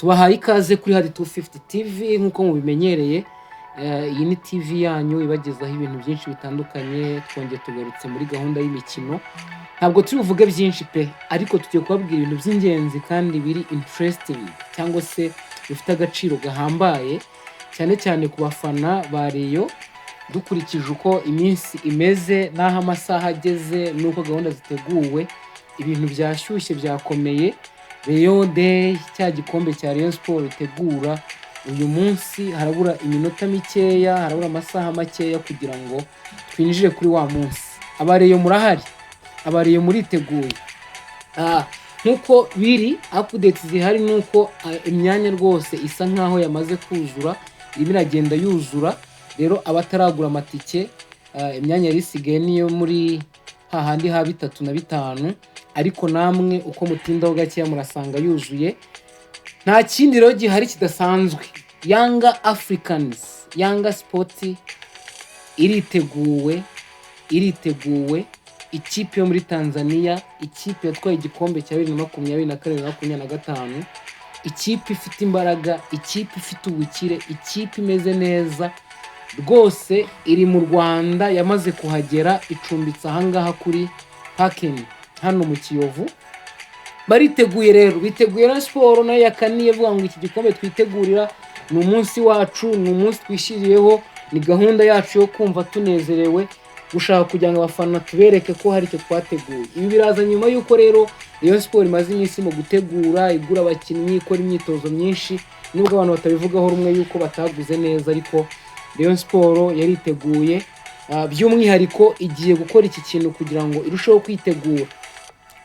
Tubahaye ikaze kuri Hadi 250 TV nk'uko mubimenyereye. Iyi ni TV yanyu ibagezaho ibintu byinshi bitandukanye. Twongeye tugarutse muri gahunda y'imikino. Ntabwo turi buvuge byinshi pe, ariko tugiye kubabwira ibintu by'ingenzi kandi biri interesting cyangwa se bifite agaciro gahambaye, cyane cyane ku bafana ba Rayon, dukurikije uko iminsi imeze n'aho amasaha ageze n'uko gahunda ziteguwe. Ibintu byashyushye byakomeye. Rayon Day, cya gikombe cya Rayon Sport itegura uyu munsi, harabura iminota mikeya, harabura amasaha makeya kugira ngo twinjire kuri wa munsi. Aba Rayon murahari, aba Rayon muriteguye. Nkuko biri updates zihari nuko imyanya rwose isa nkaho yamaze kuzura, irimo iragenda yuzura. Rero abataragura amatike, imyanya yari isigaye niyo muri hahandi ha 3 na 5, ariko namwe uko mutindaho gakeya murasanga yuzuye. Nta kindi rero gihari kidasanzwe. Yanga Africans, Yanga Sport iriteguwe. Ikipe yo muri Tanzania, ikipe yatwaye igikombe cya 2024-2025, ikipe ifite imbaraga, ikipe ifite ubukire, ikipe imeze neza rwose, iri mu Rwanda, yamaze kuhagera, icumbitse ahangaha kuri Parking hano mu Kiyovu. Bariteguye rero, biteguye na siporo nayo yakaniye vuga ngo iki gikombe twitegurira ni umunsi wacu, ni umunsi twishiriyeho, ni gahunda yacu yo kumva tunezerewe, gushaka kugira ngo abafana tubereke ko hari icyo twateguye. Ibi biraza nyuma y'uko rero Rayon Sport imaze iminsi mu gutegura, igura abakinnyi, ikora imyitozo myinshi, nubwo abantu batabivugaho rumwe yuko bataguze neza, ariko Rayon Sport yariteguye. By'umwihariko igiye gukora iki kintu kugira ngo irusheho kwitegura.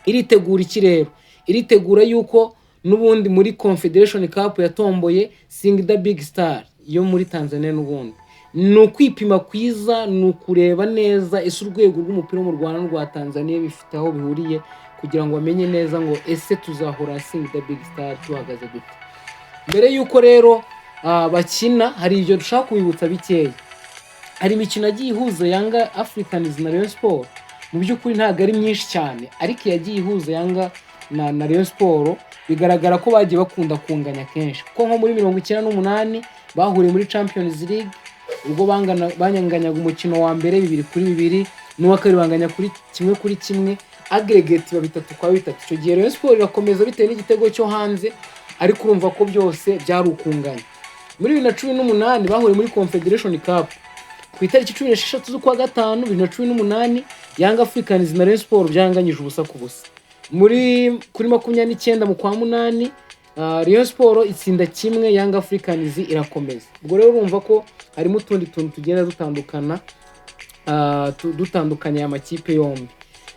Iritegura iki rero? Iritegura yuko n'ubundi muri Confederation Cup yatomboye Singida Big Star yo muri Tanzania. N'ubundi ni ukwipima kwiza, ni ukureba neza ese urwego rw'umupira mu Rwanda n'urwa Tanzania bifite aho bihuriye, kugira ngo bamenye neza ngo ese tuzahora Singida Big Star tuhagaze gute. Mbere yuko rero bakina, hari ibyo dushaka kubibutsa bikeya. Hari imikino yagiye ihuza Yanga Africans na Rayon Sport, mu by'ukuri ntabwo ari myinshi cyane, ariko yagiye ihuza Yanga na Rayon Sport bigaragara ko bagiye bakunda kunganya kenshi. Kuko nko muri 1998 bahuriye muri Champions League, ubwo banyanganyaga umukino wa mbere 2-2, n'uwa kabiri banganya kuri 1-1, aggregate ba 3-3. Icyo gihe Rayon Sport irakomeza bitewe n'igitego cyo hanze, ariko urumva ko byose byari ukunganya. Muri 2018 bahuriye muri Confederation Cup ku itariki 16 z'ukwa gatanu 2018, Yanga Africans na Rayon Sport byanganyije ubusa ku busa. Kuri 29 mu kwa 8, Rayon Sport itsinda kimwe, Yanga Africans irakomeza. Ubwo rero urumva ko harimo utundi tuntu tugenda dutandukanya amakipe yombi.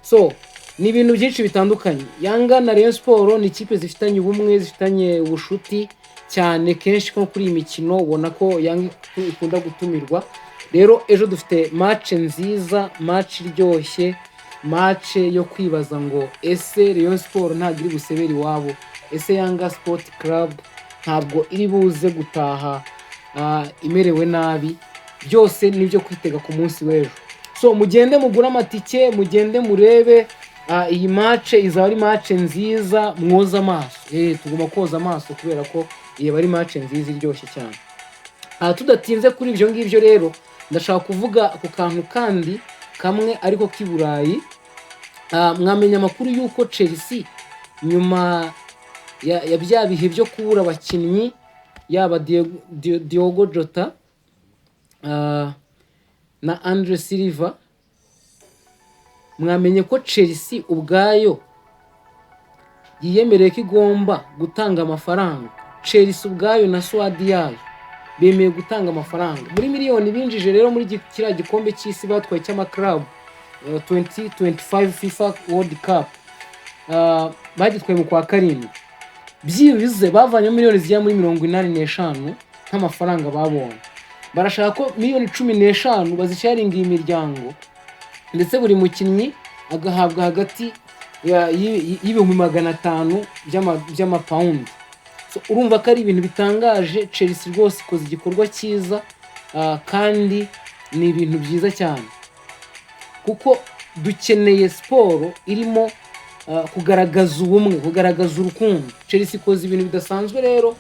So ni ibintu byinshi bitandukanye. Yanga na Rayon Sport ni ikipe zifitanye ubumwe, zifitanye ubushuti cyane. Kenshi ko kuri iyi mikino ubona ko Yanga ikunda gutumirwa. Rero ejo dufite match nziza, match iryoshye, match yo kwibaza ngo ese Rayon Sport ntabwo iri busebera iwabo, ese Yanga Sport Club ntabwo iri buze gutaha imerewe nabi. Byose nibyo kwitega ku munsi w'ejo. So mugende mugura amatike, mugende murebe. Iyi match izaba ari match nziza, mwoza amaso. Tugomba koza amaso kubera ko iyi bari match nziza iryoshye cyane. Tudatinze kuri ibyo ngibyo rero, ndashaka kuvuga ku kantu kandi kamwe ariko k'Iburayi. Mwamenya amakuru yuko Chelsea nyuma ya bya bihe byo kubura abakinnyi, yaba Diogo Jota na Andre Silva, mwamenye ko Chelsea ubwayo yiyemereye ko igomba gutanga amafaranga. Chelsea ubwayo na Swad yayo bemeye gutanga amafaranga muri miliyoni binjije rero muri kiriya gikombe cy'isi batwaye cy'amaklub 2025 FIFA World Cup. Bagitwaye mu kwa karindwi. Byibuze bavanye miliyoni zijya muri 85 nk'amafaranga babonye. Barashaka ko miliyoni 15 bazisharinga imiryango, ndetse buri mukinnyi agahabwa hagati y'ibihumbi 500 by'amapaundi. So urumva ko ari ibintu bitangaje. Chelsea rwose ikoze igikorwa cyiza, kandi ni ibintu byiza cyane, kuko dukeneye siporo irimo kugaragaza ubumwe, kugaragaza urukundo. Chelsea ikoze ibintu bidasanzwe rero,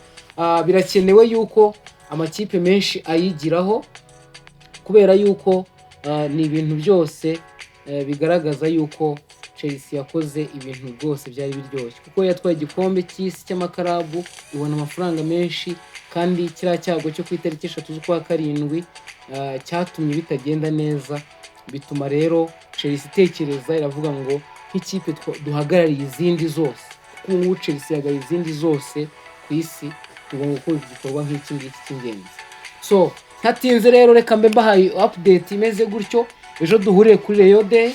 birakenewe yuko amakipe menshi ayigiraho, kubera yuko ni ibintu byose bigaragaza yuko Chelsea yakoze ibintu rwose byari biryoshye, kuko yatwaye igikombe cy'isi cy'amakarabu, ibona amafaranga menshi, kandi kiriya cyago cyo ku itariki 3 z'ukwa karindwi cyatumye bitagenda neza, bituma rero Chelsea itekereza iravuga ngo nk'ikipe duhagarariye izindi zose, kuko ubu Chelsea yahagarariye izindi zose ku isi, tugomba gukora igikorwa nk'iki ngiki cy'ingenzi. So ntatinze rero reka mbe mbahaye update imeze gutyo, ejo duhuriye kuri Rayon Day.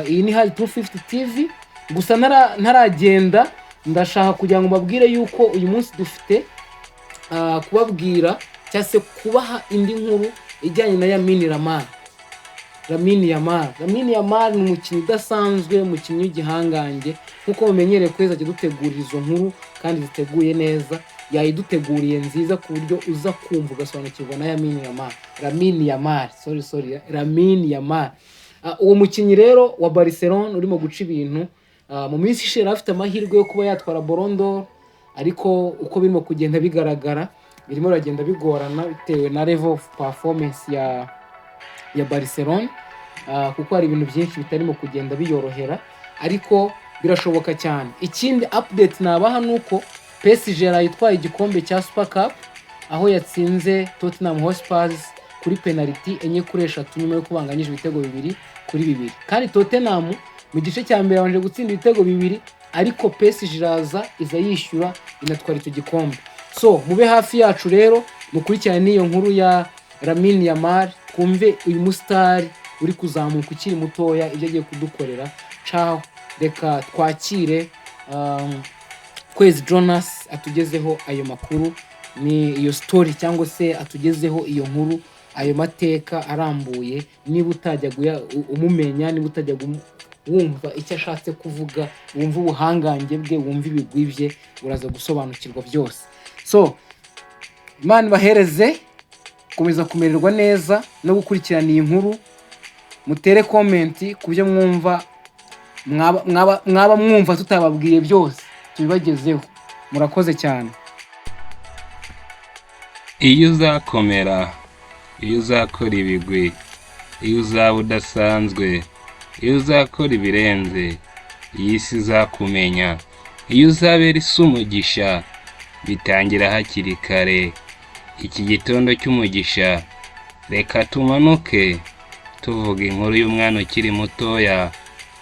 Iyi ni Hali 250 TV, gusa ntaragenda ndashaka kugira ngo mbabwire yuko uyu munsi dufite kubabwira cyangwa se kubaha indi nkuru ijyanye na Lamine Yamal ni umukinnyi udasanzwe, umukinnyi w'igihangange, nkuko mumenyereye ko ajya dutegurira izo nkuru kandi ziteguye neza, yayiduteguriye nziza ku buryo uza kumva ugasobanukirwa na Lamine Yamal. Uwo mukinnyi rero wa Barcelona urimo guca ibintu, mu minsi ishize afite amahirwe yo kuba yatwara Ballon d'Or, ariko uko birimo kugenda bigaragara birimo biragenda bigorana bitewe na level of performance ya Barcelona, kuko hari ibintu byinshi bitarimo kugenda biyorohera, ariko birashoboka cyane. Ikindi update nabaha nuko PSG yitwaye igikombe cya Super Cup, aho yatsinze Tottenham Hotspur kuri penalty 4-3 nyuma yo kubanganyije ibitego 2-2. Kandi Tottenham mu gice cya mbere yabanje gutsinda ibitego 2, ariko PSG iza yishyura inatwara icyo gikombe. So mube hafi yacu rero mukurikirane n'iyo nkuru ya Lamine Yamal, twumve uyu mustari uri kuzamuka ukiri mutoya ibyo agiye kudukorera. Ciao, reka twakire Kwezi Jonas atugezeho ayo makuru, ni iyo story cyangwa se atugezeho iyo nkuru, ayo mateka arambuye. Niba utajya umumenya, niba utajya wumva icyo ashatse kuvuga, wumva ubuhangange bwe, wumva ibigwi bye, uraza gusobanukirwa byose. So Imana bahereze komeza kumererwa neza no gukurikirana iyi nkuru, mutere comment ku byo mwumva, mwaba mwumva tutababwiye byose tubibagezeho. Murakoze cyane. Iyo uzakomera, iyo uzakora ibigwi, iyo uzaba udasanzwe, iyo uzakora ibirenze, iyi si izakumenya. Iyo uzabera isi umugisha, bitangira hakiri kare. Iki gitondo cy'umugisha, reka tumanuke tuvuga inkuru y'umwana ukiri mutoya,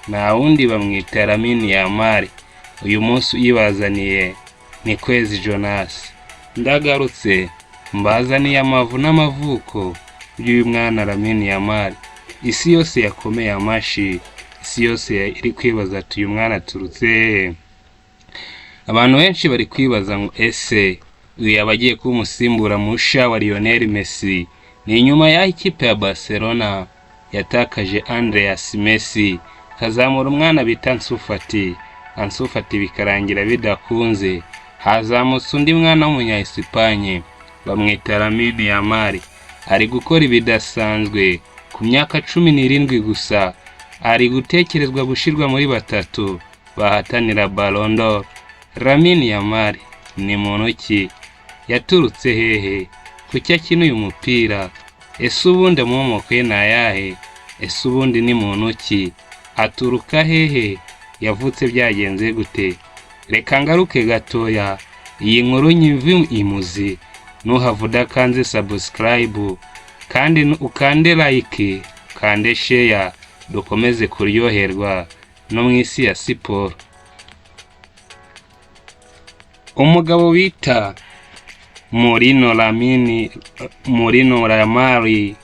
nta wundi bamwita Lamine Yamal. Uyu munsi uyibazaniye ni Kwezi Jonas. Ndagarutse mbazaniye amavu n'amavuko by'uyu mwana Lamine Yamal. Isi yose yakomeye amashi, isi yose iri kwibaza ati uyu mwana aturutse. Abantu benshi bari kwibaza ngo ese uyu yabagiye kuba umusimbura musha wa Lionel Messi? Ni nyuma ya ikipe ya Barcelona yatakaje Andreas Messi, kazamura umwana bita Ansu Fati bikarangira bidakunze, hazamutse undi mwana w'umunya Espanye bamwita Lamine Yamal. Ari gukora ibidasanzwe ku myaka 17 gusa, ari gutekerezwa gushirwa muri batatu bahatanira Ballon d'Or. Lamine Yamal ni muntu ki? Yaturutse hehe? Kuki akina uyu mupira? Ese ubundi amomoko ye nayahe? Ese ubundi ni muntu ki? Aturuka hehe? Yavutse byagenze gute? Reka ngaruke gatoya iyi nkuru nyimvi imuzi, nuhavuda kanze subscribe kandi ukande like, kande share, dukomeze kuryoherwa no mwisi ya siporo. Umugabo bita Mourinho Yamal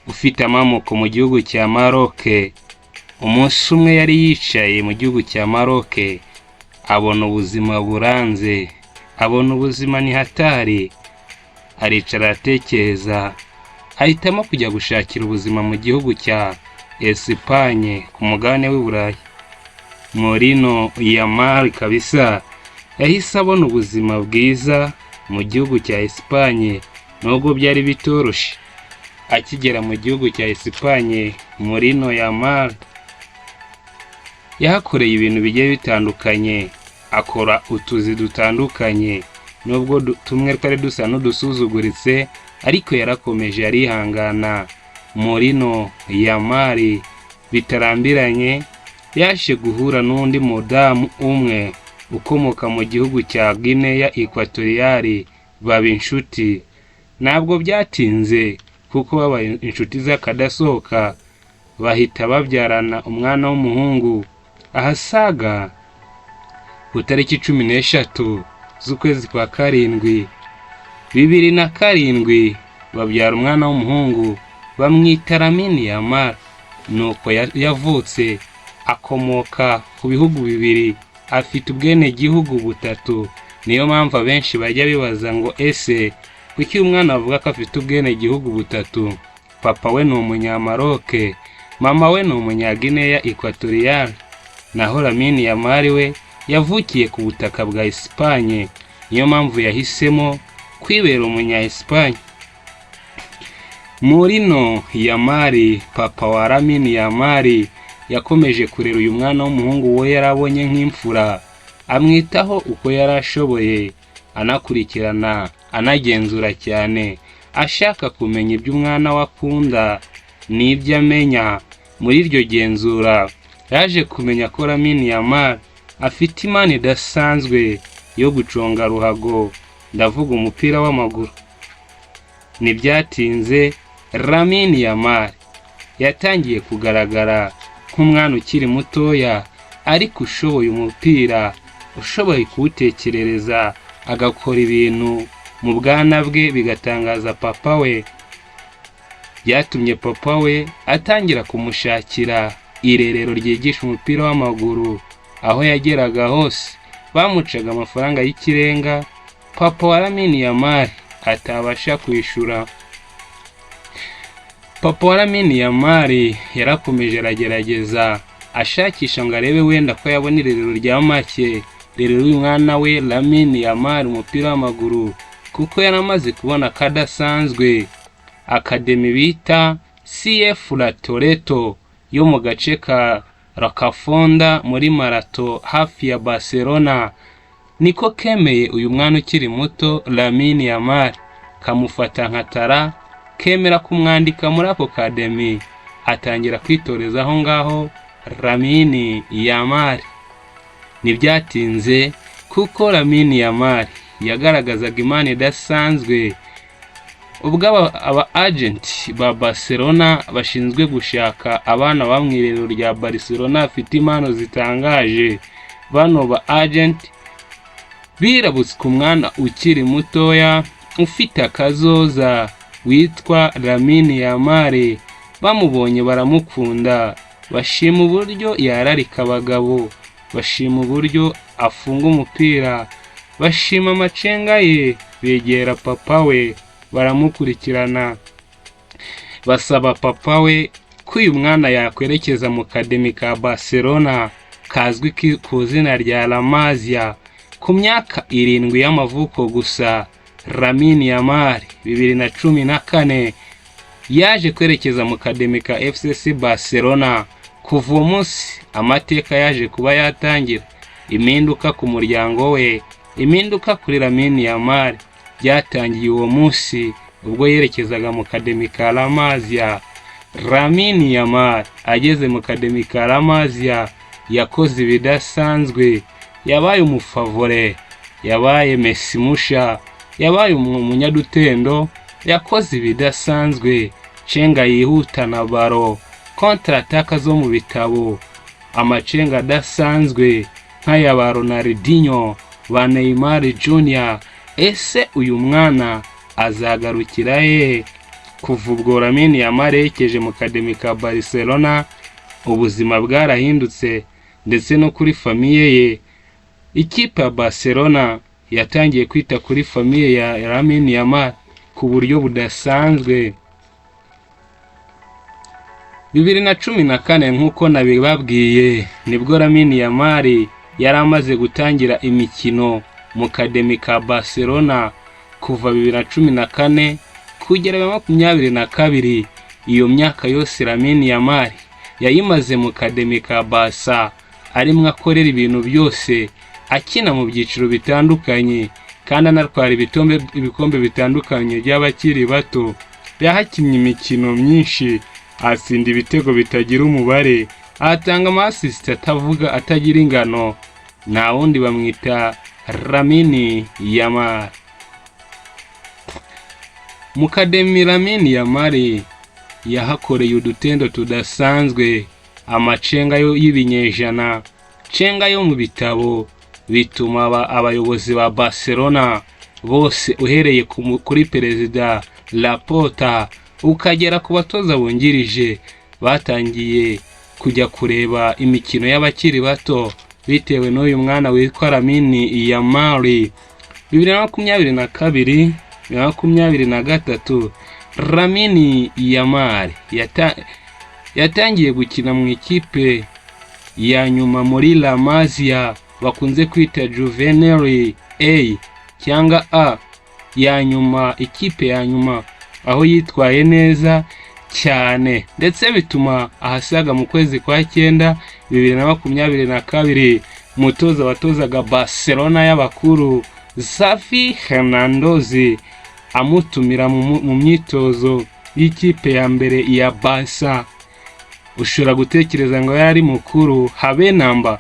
ufite amamoko mu gihugu cya Maroc, umunsi umwe yari yicaye mu gihugu cya Maroc, abona ubuzima buranze, abona ubuzima ni hatari, aricara atekereza, ahitamo kujya gushakira ubuzima mu gihugu cya Espanye ku mugabane w'Uburayi. Mourinho Yamal kabisa yahise abona ubuzima bwiza mu gihugu cya Espanye, nubwo byari bitoroshe. Akigera mu gihugu cya Espanye, Mourinho Yamal yahakoreye ibintu bigiye bitandukanye, akora utuzi dutandukanye, nubwo tumwe twari dusa n'udusuzuguritse, ariko yarakomeje arihangana. Mourinho Yamal bitarambiranye yaje guhura n'undi mudamu umwe ukomoka mu gihugu cya Guinea Equatorial, baba inshuti. Ntabwo byatinze kuko babaye inshuti z'akadasohoka, bahita babyarana umwana w'umuhungu ahasaga ku tariki 13 z'ukwezi kwa karindwi 2007, babyara umwana w'umuhungu bamwita Lamine Yamal. Nuko yavutse akomoka ku bihugu bibiri, afite ubwenegihugu butatu. Niyo mpamvu abenshi bajya bibaza ngo ese kuki umwana avuga ko afite ubwenegihugu butatu? Papa we ni umunyamaroke, mama we ni umunyaguinea Equatorial, naho Lamine Yamal we yavukiye ku butaka bwa Espagne. Niyo mpamvu yahisemo kwibera umunya Espagne. Mourinho Yamal, papa wa Lamine Yamal, yakomeje kurera uyu mwana w'umuhungu we yarabonye nk'imfura, amwitaho uko yarashoboye, anakurikirana anagenzura cyane, ashaka kumenya ibyo umwana we akunda n'ibyo amenya. Muri iryo genzura yaje kumenya ko Lamine Yamal afite imana idasanzwe yo guconga ruhago, ndavuga umupira w'amaguru. Ntibyatinze Lamine Yamal yatangiye kugaragara nk'umwana ukiri mutoya, ariko ushoboye umupira, ushoboye kuwutekerereza, agakora ibintu mu bwana bwe bigatangaza papa we. Byatumye papa we atangira kumushakira irerero ryigisha umupira w'amaguru. Aho yageraga hose bamucaga amafaranga y'ikirenga papa wa Lamine Yamal atabasha kwishura. Papa wa Lamine Yamal yarakomeje aragerageza ashakisha ngo arebe wenda ko yabona irerero rya make, rero uyu mwana we Lamine Yamal umupira w'amaguru, kuko yaramaze kubona kadasanzwe. Academy bita CF La Toreto yo mu gace ka Rocafona muri Marato hafi ya Barcelona, niko kemeye uyu mwana ukiri muto Lamine Yamal, kamufata nka tara, kemera kumwandika muri ako academy, atangira kwitoreza aho ngaho Lamine Yamal. Ntibyatinze kuko Lamine Yamal yagaragazaga imana idasanzwe. Ubwo aba agent ba Barcelona bashinzwe gushaka abana bamwirero rya Barcelona afite impano zitangaje, bano ba agent birabutse ku mwana ukiri mutoya ufite akazoza witwa Lamine Yamal. Bamubonye baramukunda, bashima uburyo yararika abagabo, bashima uburyo afunga umupira, bashima amacenga ye. Begera papa we baramukurikirana, basaba papa we ko uyu mwana yakwerekeza mu academy ka Barcelona kazwi ku izina rya La Masia. Ku myaka 7 y'amavuko gusa, Lamine Yamal 2014 yaje kwerekeza mu academy ka FC Barcelona. Kuva uwo munsi amateka yaje kuba yatangira, impinduka ku muryango we, impinduka kuri Lamine Yamal byatangiye uwo munsi ubwo yerekezaga mu academy ka La Masia. Lamine Yamal ageze mu academy ka La Masia yakoze ibidasanzwe, yabaye umufavore, yabaye Messi musha, yabaye umunyadutendo, yakoze ibidasanzwe, cenga yihuta na baro, kontra-ataka zo mu bitabo, amacenga adasanzwe nk'aya ba Ronaldinho, ba Neymar Jr. Ese uyu mwana azagarukira he? Kuva ubwo Lamine Yamal yerekeje mu academy ka Barcelona, ubuzima bwarahindutse, ndetse no kuri famiye ye. Ikipe ya Barcelona yatangiye kwita kuri famiye ya Lamine Yamal ku buryo budasanzwe. 2014 nk'uko nabibabwiye, nibwo Lamine Yamal yari amaze gutangira imikino mu academy ka Barcelona. Kuva 2014 kugera 2022, iyo myaka yose Lamine Yamal yayimaze mu academy ka Barca, arimo akorera ibintu byose, akina mu byiciro bitandukanye, kandi anatwara ibikombe bitandukanye by'abakiri bato. Yahakinnye imikino myinshi, atsinda ibitego bitagira umubare, atanga amasisite atagira ingano. Nta wundi bamwita Lamine Yamal. Mukademi Lamine Yamal yahakoreye udutendo tudasanzwe, amacenga y'ibinyejana, cenga yo mu bitabo, bituma abayobozi ba Barcelona bose uhereye kuri perezida Laporta ukagera ku batoza bungirije batangiye kujya kureba imikino y'abakiri bato bitewe n'uyu mwana witwa Lamine Yamal. 2022 2023 Lamine Yamal yatangiye gukina mu ikipe ya nyuma muri La Masia bakunze kwita Juvenile A cyangwa A ya nyuma, ikipe ya nyuma, aho yitwaye neza cyane ndetse bituma ahasaga mu kwezi kwa 9 2022 umutoza watozaga Barcelona y'abakuru Xavi Hernandez amutumira mu myitozo y'ikipe ya mbere ya Barca. Ushobora gutekereza ngo yari mukuru habe namba.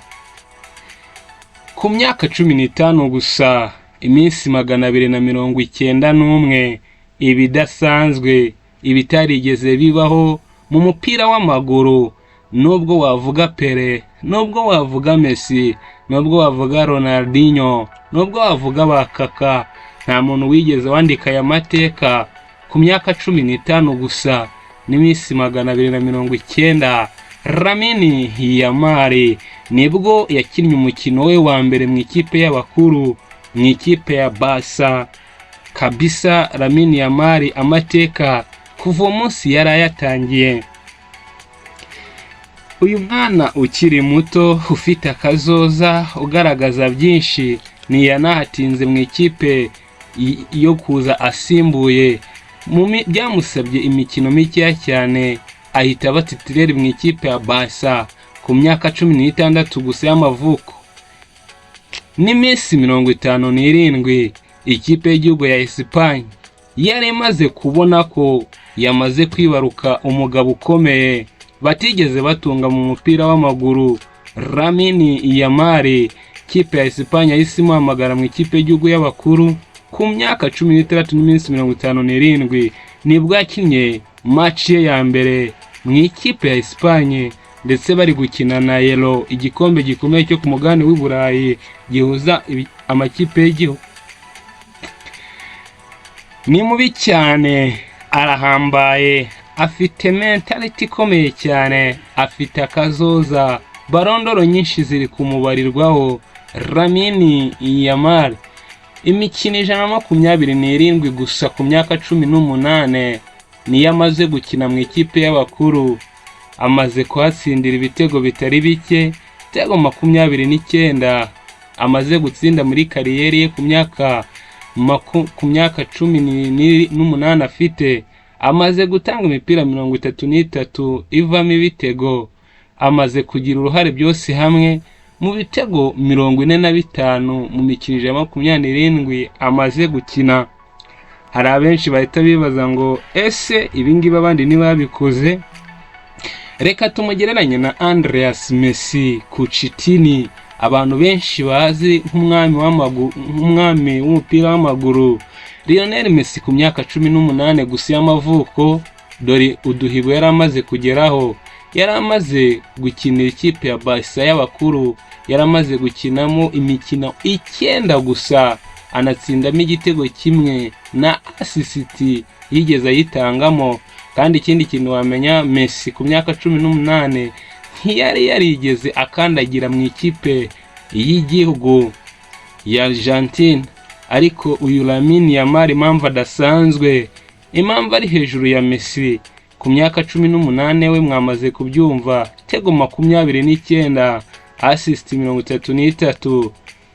Ku myaka 15 gusa, iminsi 291, ibidasanzwe, ibitarigeze bibaho mu mupira w'amaguru. Nubwo wavuga Pele, nubwo wavuga Messi, nubwo wavuga Ronaldinho, nubwo wavuga Bakaka, nta muntu wigeze wandika aya mateka. Ku myaka 15 gusa n'iminsi 290, Lamine Yamal nibwo yakinnye umukino we wa mbere mu ikipe y'abakuru, mu ikipe ya Barca. Kabisa Lamine Yamal amateka kuva umunsi yari yatangiye. Uyu mwana ukiri muto ufite akazoza ugaragaza byinshi, ntiyanahatinze mu ikipe yo kuza asimbuye. Byamusabye imikino mike cyane ahita batitire mu ikipe ya Barca ku myaka 16 gusa y'amavuko. N'iminsi 57 ikipe y'igihugu ya Espagne yari imaze kubona ko yamaze kwibaruka umugabo ukomeye batigeze batunga mu mupira w'amaguru. Lamine Yamal, ikipe ya Espagne yahise imuhamagara mu ikipe y'igihugu y'abakuru ku myaka 16 n'iminsi 57 nibwo yakinnye match ye ya mbere mu ikipe ya Espagne, ndetse bari gukina na Euro, igikombe gikomeye cyo ku mugabane w'i Burayi gihuza amakipe y'igihugu. Ni mubi cyane, arahambaye, afite mentality ikomeye cyane, afite akazoza, barondoro nyinshi ziri kumubarirwaho. Lamine Yamal imikino 127 gusa ku myaka 18 niyo amaze gukina mu ikipe y'abakuru, amaze kuhatsindira ibitego bitari bike, ibitego 29 amaze gutsinda muri kariyeri ye ku myaka 18 afite. Amaze gutanga imipira 33 ivamo ibitego, amaze kugira uruhare byose hamwe mu bitego 45 mu mikino 27 amaze gukina. Hari abenshi bahita bibaza ngo ese ibingibi abandi ntibabikoze? Reka tumugereranye na Andreas Messi Kuchitini, abantu benshi bazi nk'umwami w'umupira w'amaguru. Lionel Messi ku myaka 18 gusa y'amavuko, dore uduhigo yari amaze kugeraho. Yari amaze gukinira ikipe ya Barca y'abakuru, yari amaze gukinamo imikino 9 gusa, anatsindamo igitego kimwe na assist yigeze ayitangamo. Kandi ikindi kintu wamenya, Messi ku myaka 18 ntiyari yarigeze akandagira mu ikipe y'igihugu ya Argentine. Ariko uyu Lamine Yamal impamvu adasanzwe, impamvu ari hejuru ya Messi ku myaka 18 we mwamaze kubyumva, tego 29, assist 33,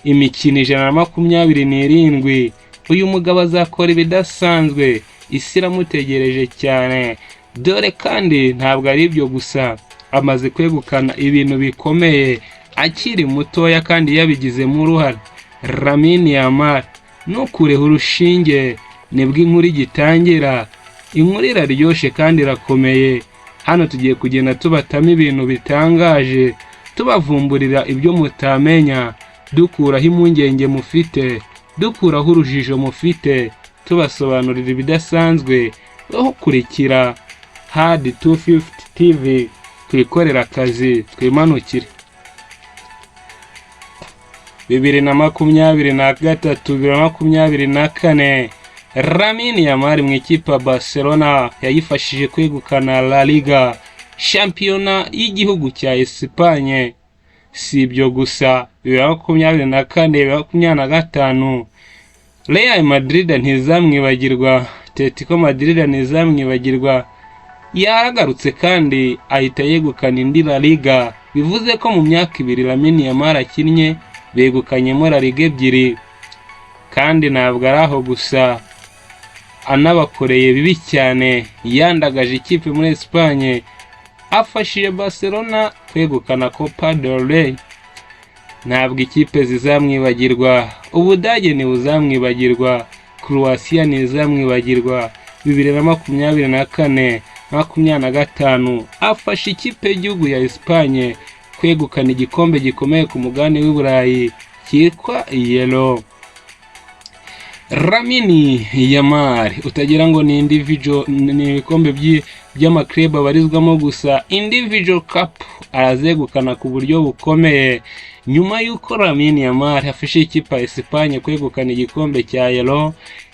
imikino 127. Uyu mugabo azakora ibidasanzwe, isi iramutegereje cyane. Dore kandi ntabwo ari ibyo gusa, amaze kwegukana ibintu bikomeye akiri mutoya kandi yabigizemo uruhare. Lamine Yamal ntukureho urushinge nibwo inkuru igitangira. Inkuru iraryoshe kandi irakomeye. Hano tugiye kugenda tubatamo ibintu bitangaje, tubavumburira ibyo mutamenya, dukuraho impungenge mufite, dukuraho urujijo mufite, tubasobanurira ibidasanzwe. Aho kurikira Hard 250 TV, twikorera akazi twimanukire. 2023 2024 Lamine Yamal mu ikipe ya Barcelona yayifashije kwegukana La Liga, shampiyona y'igihugu cya Espagne. Si ibyo gusa, 2024-2025 Real Madrid ntizamwibagirwa, Atletico Madrid ntizamwibagirwa. Yaragarutse kandi ahita yegukana indi La Liga, bivuze ko mu myaka 2 Lamine Yamal akinnye begukanyemo La Liga 2. Kandi ntabwo ari aho gusa, anabakoreye bibi cyane, yandagaje ikipe muri Espagne, afashije Barcelona kwegukana Copa del Rey. Ntabwo ikipe zizamwibagirwa, Ubudage ntibuzamwibagirwa, Croatia ntizamwibagirwa. 2024-2025 afashe ikipe y'igihugu ya Espagne kwegukana igikombe gikomeye ku mugabane w'i Burayi cyitwa Yellow. Lamine Yamal utagira ngo ni individual, ni ibikombe by'amaklub abarizwamo gusa, individual cup arazegukana ku buryo bukomeye. Nyuma y'uko Lamine Yamal afashe ikipe ya Espagne kwegukana igikombe cya Yellow,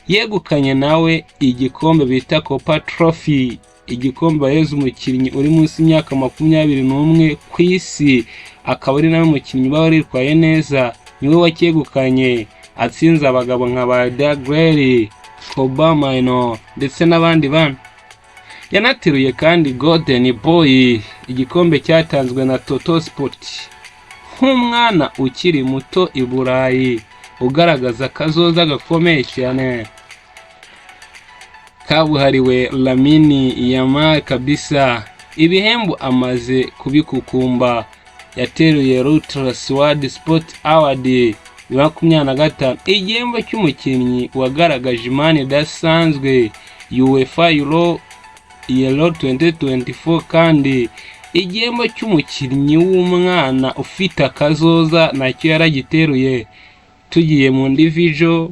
yegukanye nawe igikombe bita Copa Trophy, igikombe baheza umukinnyi uri munsi y'imyaka 21 ku isi, akaba ari nawe mukinnyi baritwaye neza, niwe wacyegukanye, atsinze abagabo nka ba Daguerre, Kobe Mainoo ndetse n'abandi bana. Yanateruye kandi Golden Boy, igikombe cyatanzwe na Toto Sport, nk'umwana ukiri muto i Burayi ugaragaza kazoza gakomeye cyane. Kabuhariwe Lamine Yamal kabisa, ibihembo amaze kubikukumba. Yateruye Ultra Sword Sport Award 2025, igihembo cy'umukinnyi wagaragaje imani idasanzwe UEFA Euro 2024, kandi igihembo cy'umukinnyi w'umwana ufite akazoza nacyo yaragiteruye. Tugiye mu individual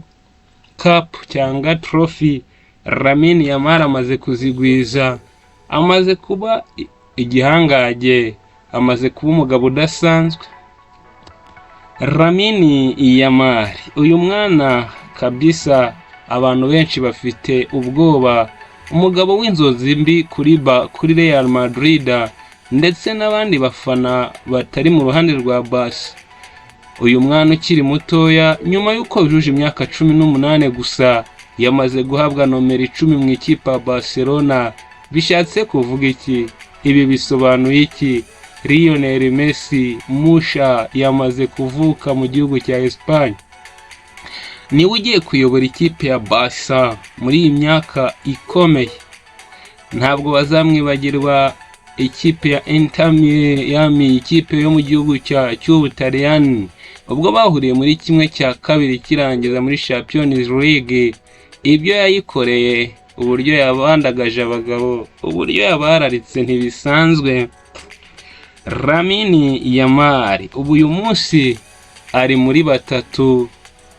cup cyangwa trophy, Lamine Yamal amaze kuzigwiza, amaze kuba igihangage, amaze kuba umugabo udasanzwe. Lamine Yamal, uyu mwana kabisa abantu benshi bafite ubwoba, umugabo w'inzozi mbi kuri Real Madrid ndetse n'abandi bafana batari mu ruhande rwa Barca. Uyu mwana ukiri mutoya, nyuma y'uko yujuje imyaka 18 gusa, yamaze guhabwa nomero 10 mu ikipe ya Barcelona. Bishatse kuvuga iki? Ibi bisobanuye iki? Lionel Messi musha yamaze kuvuka mu gihugu cya Espagne, niwe ugiye kuyobora ikipe ya Barca muri iyi myaka ikomeye. Ntabwo bazamwibagirwa ikipe ya Inter Miami, ikipe yo mu gihugu cy'Ubutaliyani, ubwo bahuriye muri kimwe cya kabiri kirangiza muri Champions League. Ibyo yayikoreye, uburyo yabandagaje abagabo, uburyo yabararitse ntibisanzwe. Lamine Yamal ubu uyu munsi ari muri batatu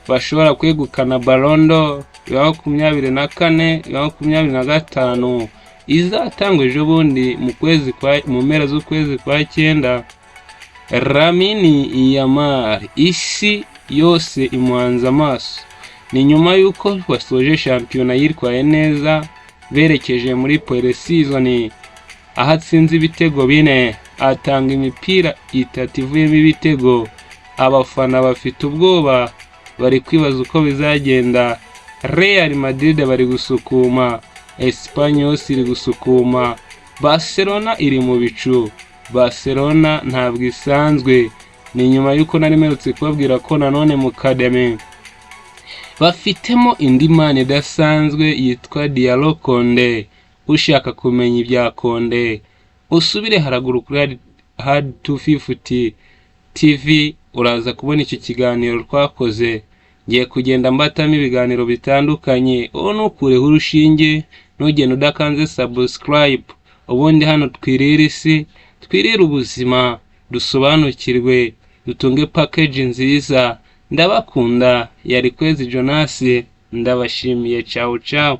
bashobora kwegukana Ballon d'Or 2024-2025 izatangwa ejo bundi mu mpera z'ukwezi kwa 9. Lamine Yamal isi yose imuhanze amaso, ni nyuma y'uko basoje shampiyona yitwaye neza, berekeje muri pre-season aho atsinze ibitego 4, atanga imipira 3 ivuyemo ibitego. Abafana bafite ubwoba, bari kwibaza uko bizagenda. Real Madrid bari gusukuma, Espagne yose iri gusukuma, Barcelona iri mu bicu. Barcelona ntabwo isanzwe, ni nyuma y'uko narimerutse kubabwira ko nanone mu academy bafitemo indi mani idasanzwe yitwa Diallo Condé. Ushaka kumenya ibya Condé, usubire haraguru kuri Hard 250 TV, uraza kubona iki kiganiro twakoze. ngiye kugenda mbatamo ibiganiro bitandukanye. Uwo ntukureho urushinge, ntugende udakanze subscribe. Ubundi hano twirire isi, twirire ubuzima, dusobanukirwe, dutunge package nziza. Ndabakunda. Yari Kwezi Jonas, ndabashimiye. Ciao ciao.